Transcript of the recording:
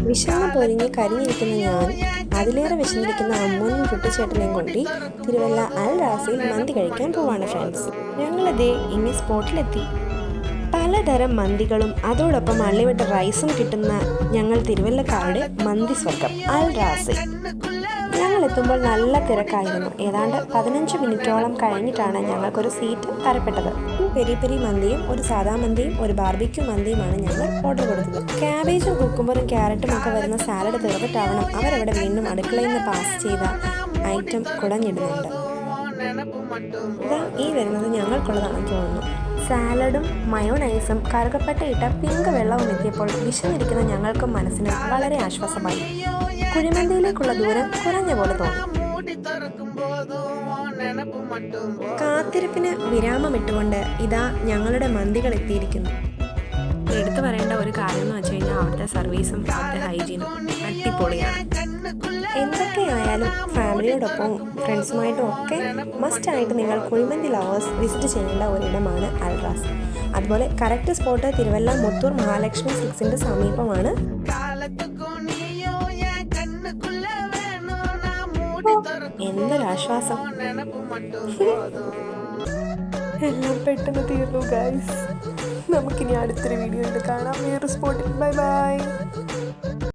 വിശന്ന് പൊരിഞ്ഞ് കരിഞ്ഞിരിക്കുന്ന ഞാൻ അതിലേറെ വിശന്നിരിക്കുന്ന അമ്മൂനും കുട്ടിച്ചേട്ടനെയും കൊണ്ട് തിരുവല്ല അൽ റാസിൽ മന്തി കഴിക്കാൻ പോവാണ് ഫ്രണ്ട്സ്. ഞങ്ങളിതേ ഇനി സ്പോട്ടിലെത്തി. പലതരം മന്തികളും അതോടൊപ്പം അള്ളിവിട്ട റൈസും കിട്ടുന്ന ഞങ്ങൾ തിരുവല്ലക്കാരുടെ മന്തി സ്വർഗം അൽ റാസിൽ. ഞങ്ങൾ എത്തുമ്പോൾ നല്ല തിരക്കായിരുന്നു. ഏതാണ്ട് 15 മിനിറ്റോളം കഴിഞ്ഞിട്ടാണ് ഞങ്ങൾക്കൊരു സീറ്റ് തരപ്പെട്ടത്. പെരി പെരി മന്തിയും ഒരു സാദാ മന്തിയും ഒരു ബാർബിക്യൂ മന്തിയുമാണ് ഞങ്ങൾ ഓർഡർ കൊടുത്തത്. ക്യാബേജും കുക്കുംബറും ക്യാരറ്റും ഒക്കെ വരുന്ന സാലഡ് തീർന്നിട്ടാവണം അവരവിടെ വീണ്ടും അടുക്കളയിൽ നിന്ന് പാസ് ചെയ്ത ഐറ്റം കുടഞ്ഞിടുന്നുണ്ട്. ഇതാ ഈ വരുന്നത് ഞങ്ങൾക്കുള്ളതാണെന്ന് തോന്നുന്നു. സാലഡും മയോണൈസും കറുകപ്പട്ടയിട്ട പിങ്ക് വെള്ളവും എത്തിയപ്പോൾ വിശന്നിരിക്കുന്ന ഞങ്ങൾക്കും മനസ്സിനും വളരെ ആശ്വാസമായി. കുഴിമന്തിയിലേക്കുള്ള ദൂരം കുറഞ്ഞ പോലെ തോന്നി. കാത്തിരിപ്പിന് വിരാമമിട്ടുകൊണ്ട് ഇതാ ഞങ്ങളുടെ മന്തികൾ എത്തിയിരിക്കുന്നു. എടുത്തു പറയേണ്ട ഒരു കാര്യം എന്ന് വെച്ച് കഴിഞ്ഞാൽ അവിടുത്തെ സർവീസും അവിടുത്തെ ഹൈജീനും അടിപൊളിയാണ്. എന്തൊക്കെയായാലും ഫാമിലിയോടൊപ്പം ഫ്രണ്ട്സുമായിട്ടും ഒക്കെ മസ്റ്റായിട്ട് നിങ്ങൾ കുഴിമന്തി ലവേഴ്സ് വിസിറ്റ് ചെയ്യേണ്ട ഒരിടമാണ് അൽ റാസ്. അതുപോലെ കറക്റ്റ് സ്പോട്ട് തിരുവല്ല മുത്തൂർ മഹാലക്ഷ്മി സിൽക്സിൻ്റെ സമീപമാണ്. എന്തൊരാശ്വാസം. എല്ലാം പെട്ടെന്ന് തീർന്നു ഗൈസ്. നമുക്കിനി അടുത്തൊരു വീഡിയോയിൽ കാണാം. വേറെ സ്പോട്ടിൽ. Bye bye.